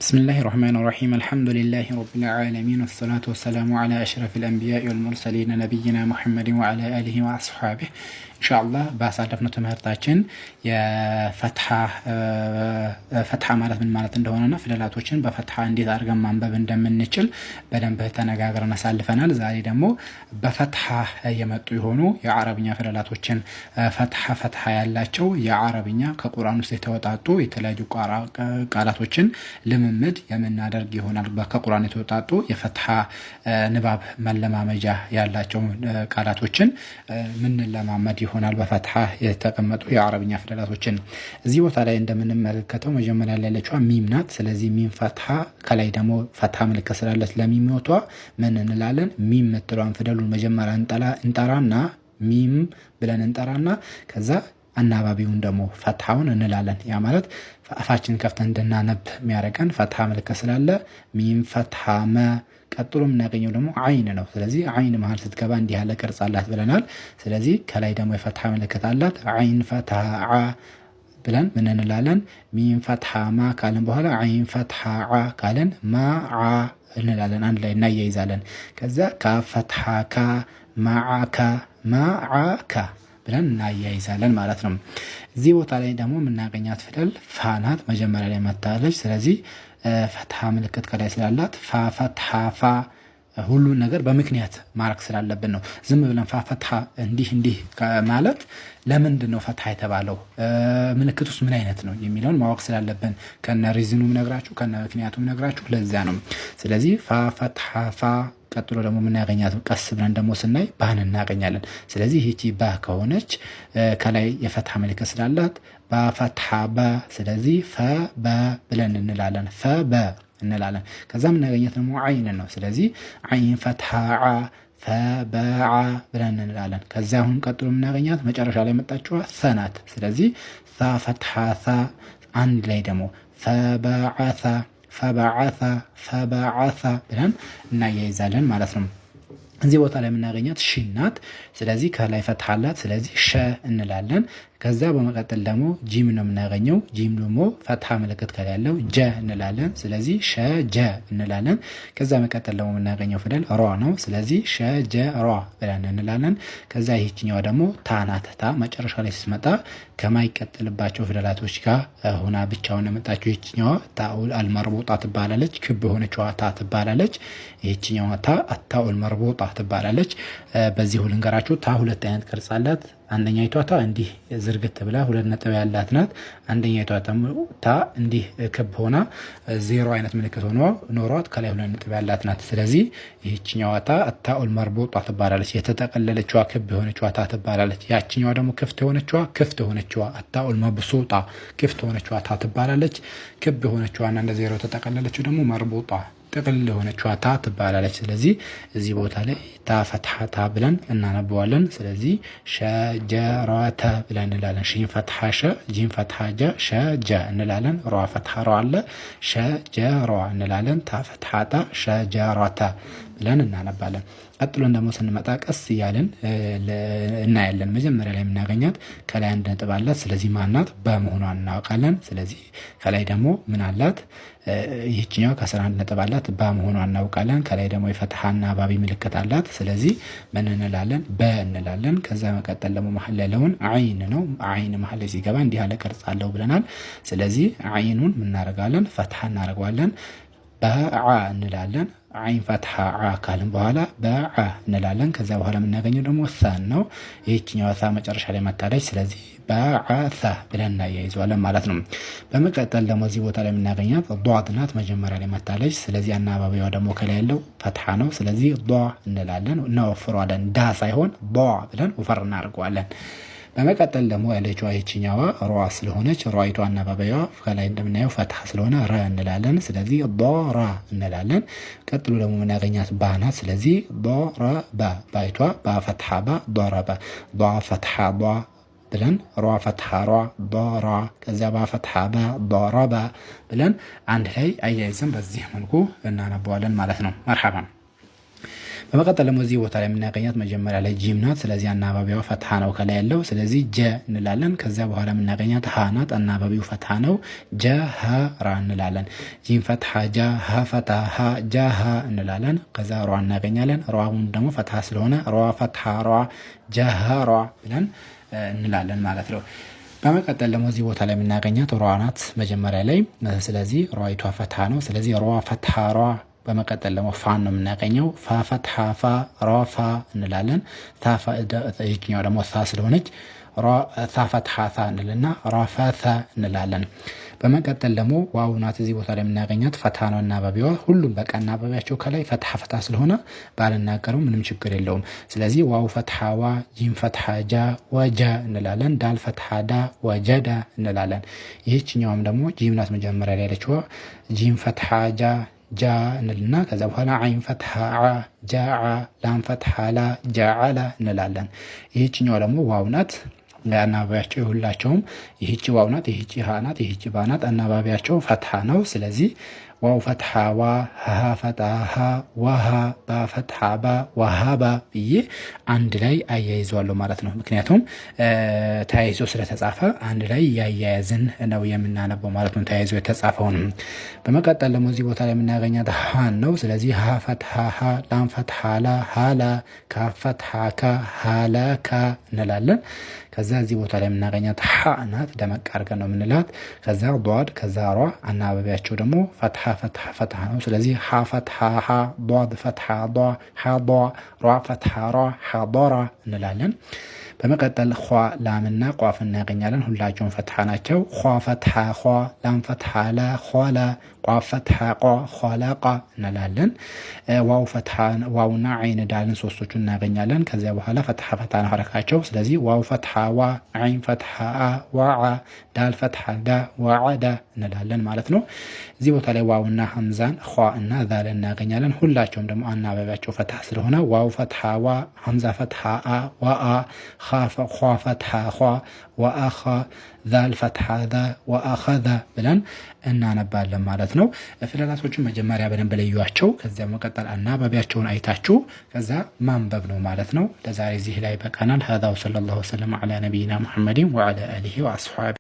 بسم الله الرحمن الرحيم الحمد لله رب العالمين والصلاة والسلام على أشرف الأنبياء والمرسلين نبينا محمد وعلى آله وأصحابه ኢንሻአላህ ባሳለፍነው ትምህርታችን ፈትሐ ማለት ምን ማለት እንደሆነና ፊደላቶችን በፈትሐ እንዴት አድርገን ማንበብ እንደምንችል በደንብ ተነጋግረን አሳልፈናል። ዛሬ ደግሞ በፈትሐ የመጡ የሆኑ የአረብኛ ፊደላቶችን ፈትሐ ያላቸው የአረብኛ ከቁርአን ውስጥ የተወጣጡ የተለያዩ ቃላቶችን ልምምድ የምናደርግ ይሆናል። ከቁርአን የተወጣጡ የፈትሐ ንባብ መለማመጃ ያላቸው ቃላቶችን ምን ለማመድ ይሆናል በፈትሐ የተቀመጡ የአረብኛ ፊደላቶችን። እዚህ ቦታ ላይ እንደምንመለከተው መጀመሪያ ላይ ያለችው ሚም ናት። ስለዚህ ሚም ፈትሐ፣ ከላይ ደግሞ ፈትሐ ምልክት ስላለች ለሚሞቷ ምን እንላለን? ሚም የምትለዋን ፊደሉን መጀመሪያ እንጠራና ሚም ብለን እንጠራና ከዛ አናባቢውን ደግሞ ፈትሐውን እንላለን። ያ ማለት አፋችን ከፍተን እንድናነብ የሚያደርገን ፈትሐ ምልክት ስላለ ሚም ፈትሐ መ። ቀጥሎ የምናገኘው ደግሞ አይን ነው። ስለዚህ አይን መሀል ስትገባ እንዲህ ያለ ቅርጽ አላት ብለናል። ስለዚህ ከላይ ደግሞ የፈትሐ ምልክት አላት። አይን ፈትሐ ዓ ብለን ምን እንላለን? ሚም ፈትሐ ማ ካለን በኋላ አይን ፈትሐ ዓ ካለን ማ ዓ እንላለን። አንድ ላይ እናያይዛለን። ከዛ ካፍ ፈትሐ ካ ማዓካ ማዓካ ብለን እናያይዛለን ማለት ነው። እዚህ ቦታ ላይ ደግሞ የምናገኛት ፊደል ፋ ናት። መጀመሪያ ላይ መታለች። ስለዚህ ፈትሐ ምልክት ከላይ ስላላት ፋ ፈትሐ ፋ ሁሉን ነገር በምክንያት ማድረግ ስላለብን ነው። ዝም ብለን ፋ ፈትሐ እንዲህ ማለት ለምንድን ነው ፈትሐ የተባለው? ምልክቱስ ምን አይነት ነው የሚለውን ማወቅ ስላለብን ከነ ሪዝኑም ነግራችሁ ከነ ምክንያቱም ነግራችሁ ለዚያ ነው። ስለዚህ ፋ ፈትሐ ፋ። ቀጥሎ ደግሞ የምናገኛት ቀስ ብለን ደግሞ ስናይ ባን እናገኛለን። ስለዚህ ይቺ ባ ከሆነች ከላይ የፈትሐ ምልክት ስላላት ባ ፈትሐ ባ። ስለዚህ ፈ በ ብለን እንላለን። ፈ በ እንላለን። ከዛ የምናገኛት ደግሞ አይን ነው። ስለዚህ አይን ፈትሐ ዓ ፈ በዓ ብለን እንላለን። ከዚያ አሁን ቀጥሎ የምናገኛት መጨረሻ ላይ መጣችዋ ሰ ናት። ስለዚህ ሳ ፈትሐ ሳ። አንድ ላይ ደግሞ ፈበዓሳ ፈበዓሳ ብለን እናያይዛለን ማለት ነው። እዚህ ቦታ ላይ የምናገኛት ሺ ናት። ስለዚህ ከላይ ፈትሐ አላት። ስለዚህ ሸ እንላለን። ከዛ በመቀጠል ደግሞ ጂም ነው የምናገኘው። ጂም ደግሞ ፈትሐ ምልክት ከላይ ያለው ጀ እንላለን። ስለዚህ ሸ ጀ እንላለን። ከዛ መቀጠል ደግሞ የምናገኘው ፊደል ሯ ነው። ስለዚህ ሸ ጀ ሯ ብለን እንላለን። ከዛ ይህችኛዋ ደግሞ ታ ናት። ታ መጨረሻ ላይ ስትመጣ ከማይቀጥልባቸው ፊደላቶች ጋር ሆና ብቻውን የመጣችው ይህችኛዋ ታኡል አልመርቡጣ ትባላለች። ክብ የሆነችዋ ታ ትባላለች። ይህችኛዋ ታ አታኡል መርቡጣ ትባላለች። በዚህ ልንገራችሁ፣ ታ ሁለት አይነት ቅርጽ አላት። አንደኛይቷ ታ እንዲህ ዝርግት ብላ ሁለት ነጥብ ያላት ናት። አንደኛይቷ ታ እንዲህ ክብ ሆና ዜሮ አይነት ምልክት ኖሯት ከላይ ሁለት ነጥብ ያላት ናት። ስለዚህ ይህችኛዋ ታ አታኡል መርቡጣ ትባላለች። የተጠቀለለችዋ ክብ የሆነችዋ ታ ትባላለች። ያችኛዋ ደግሞ ክፍት የሆነችዋ አታኡል መብሱጣ ክፍት የሆነችዋ ታ ትባላለች። ክብ የሆነችዋና እንደ ዜሮ የተጠቀለለችው ደግሞ መርቡጣ ጥቅል የሆነችዋ ታ ትባላለች። ስለዚህ እዚህ ቦታ ላይ ታ ፈትሐ ታ ብለን እናነበዋለን። ስለዚህ ሸጀራተ ብለን እንላለን። ሺን ፈትሐ ሸ፣ ጂን ፈትሐ ጀ፣ ሸጀ እንላለን። ሯ ፈትሐ ሯ አለ፣ ሸጀራ እንላለን። ታ ፈትሐ ታ፣ ሸጀራተ ብለን እናነባለን። ቀጥሎን ደግሞ ስንመጣ ቀስ እያልን እናያለን። መጀመሪያ ላይ የምናገኛት ከላይ አንድ ነጥብ አላት። ስለዚህ ማናት? በመሆኗን እናውቃለን። ስለዚህ ከላይ ደግሞ ምን አላት? ይህችኛው ከስር አንድ ነጥብ አላት። በመሆኗን እናውቃለን። ከላይ ደግሞ የፈትሐ አናባቢ ምልክት አላት። ስለዚህ ምን እንላለን? በ እንላለን። ከዛ መቀጠል ደግሞ መሀል ያለውን አይን ነው። አይን መሀል ላይ ሲገባ እንዲህ ያለ ቅርጽ አለው ብለናል። ስለዚህ አይኑን ምናደርጋለን? ፈትሐ እናደርገዋለን። በዓ እንላለን። አይን ፈትሐ ዓ ካልን በኋላ በዓ እንላለን። ከዛ በኋላ የምናገኘው ደግሞ ሳን ነው። ይህችኛዋ ሳ መጨረሻ ላይ መታለች። ስለዚህ በዓሳ ብለን እናያይዘዋለን ማለት ነው። በመቀጠል ደግሞ እዚህ ቦታ ላይ የምናገኛት ዷድ ናት። መጀመሪያ ላይ መታለች። ስለዚህ አናባቢዋ ደግሞ ከላይ ያለው ፈትሐ ነው። ስለዚህ ዷ እንላለን። እናወፍረዋለን። ዳ ሳይሆን ዷ ብለን ወፈር እናደርገዋለን። በመቀጠል ደግሞ ያለችዋ ይችኛዋ ሯ ስለሆነች ሯይቷ አናባቢዋ ከላይ እንደምናየው ፈትሐ ስለሆነ ረ እንላለን። ስለዚህ ራ እንላለን። ቀጥሎ ደግሞ የምናገኛት ባ ናት። ስለዚህ ዶረበ ባይቷ ባፈትሐ ባ ዶረበ ዷ ፈትሐ ዷ ብለን ሯ ፈትሐ ሯ ዶራ ከዚያ ባፈትሐ ባ ዶረበ ብለን አንድ ላይ አያይዘን በዚህ መልኩ እናነበዋለን ማለት ነው። መርሐባ። በመቀጠል ደግሞ እዚህ ቦታ ላይ የምናገኛት መጀመሪያ ላይ ጂም ናት። ስለዚህ አናባቢዋ ፈትሃ ነው ከላይ ያለው። ስለዚህ ጀ እንላለን። ከዚያ በኋላ የምናገኛት ሀ ናት። አናባቢው ፈትሃ ነው። ጀ ሀ ራ እንላለን። ጂም ፈትሃ ጃ ሀ ፈትሃ ሀ ጃ ሀ እንላለን። ከዛ ሯ እናገኛለን። ሯውን ደግሞ ፈትሃ ስለሆነ ሯ ፈትሃ ሯ ጀ ሀ ሯ ብለን እንላለን ማለት ነው። በመቀጠል ደግሞ እዚህ ቦታ ላይ የምናገኛት ሯ ናት መጀመሪያ ላይ። ስለዚህ ሯይቷ ፈትሃ ነው። ስለዚህ ሯ ፈትሃ ሯ። በመቀጠል ደግሞ ፋን ነው የምናገኘው። ፋ ፈትሃ ፋ ሯ ፋ እንላለን። ይችኛው ደግሞ ሳ ስለሆነች ሳ ፈትሃ ሳ እንልና ሯ ፈ እንላለን። በመቀጠል ደግሞ ዋው ናት እዚህ ቦታ ላይ የምናገኛት ፈትሃ ነው አናባቢዋ። ሁሉም በቃ አናባቢያቸው ከላይ ፈትሃ ስለሆነ ባልናገረው ምንም ችግር የለውም። ስለዚህ ዋው ፈትሃ ዋ ጂም ፈትሃ ጃ ወጀ እንላለን። ዳል ፈትሃ ዳ ወጀዳ እንላለን። ይህችኛውም ደግሞ ጂም ናት መጀመሪያ ላይ ያለችው። ጂም ፈትሃ ጃ ጃ እንልና ከዛ በኋላ አይን ፈትሃ ዓ ጃዓ ላም ፈትሃ ላ ጃዓላ እንላለን። ይህችኛው ደግሞ ዋው ናት። አናባቢያቸው የሁላቸውም ይህቺ ዋው ናት፣ ይህቺ ሀ ናት፣ ይህቺ ባ ናት። አናባቢያቸው ፈትሃ ነው። ስለዚህ ዋው ፈትሃ ዋ ሀ ፈትሃ ሀ ዋሃ ባ ፈትሃ ባ ዋሃባ ብዬ አንድ ላይ አያይዘዋለሁ ማለት ነው። ምክንያቱም ተያይዞ ስለተጻፈ አንድ ላይ ያያያዝን ነው የምናነበው ማለት ነው፣ ተያይዞ የተጻፈውን። በመቀጠል ደግሞ እዚህ ቦታ ላይ የምናገኛት ሀን ነው። ስለዚህ ሀ ፈትሃ ሀ ላም ፈትሃ ላ ሀላ ካፍ ፈትሃ ካ ሀላ ካ እንላለን። ከዛ እዚህ ቦታ ላይ የምናገኛት ሀ ናት። ደመቅ አድርገን ነው የምንላት። ከዛ ዷድ ከዛ ሯ። አናባቢያቸው ደግሞ ፈትሃ ፈትሃ ነው። ስለዚህ ሀ ፈትሃ ሀ ዷድ ፈትሃ ዷ ሀ ዷ ሯ ፈትሃ ሯ ሀ ዷራ እንላለን። በመቀጠል ኳ ላምና ቋፍ እናገኛለን። ሁላቸውም ፈትሃ ናቸው። ኳ ፈትሃ ኳ ላም ፈትሃ ላ ኳላ ቋፍ ፈትሃ ቋ ኳላቃ እንላለን። ዋው ፈትሃ ዋውና አይን ዳልን ሶስቶቹ እናገኛለን። ከዚያ በኋላ ፈትሃ ነው ሐረካቸው። ስለዚህ ዋው ፈትሃ ዋ አይን ፈትሃ አ ዋዓ ዳል ፈትሃ ዳ ዋዓዳ እንላለን ማለት ነው። እዚህ ቦታ ላይ ዋውና ሐምዛን ኳ እና ዛል እናገኛለን። ሁላቸውም ደግሞ አናባቢያቸው ፈትሃ ስለሆነ ዋው ፈትሃ ዋ ሐምዛ ፈትሃ አ ዋአ ኳ ፈትሃ ኳ ወአኻ ዛል ፈትሃ ዛ ወአኸዛ ብለን እናነባለን ማለት ነው። ፊደላቶቹን መጀመሪያ በደንብ ለዩዋቸው። ከዚያ መቀጠል አናባቢያቸውን አይታችሁ ከዛ ማንበብ ነው ማለት ነው። ለዛሬ እዚህ ላይ በቃናል። ሀዛ ወሰለላሁ ወሰለም ዐላ ነቢይና ሙሐመድን ወዐላ አሊሂ ወአስሐቢሂ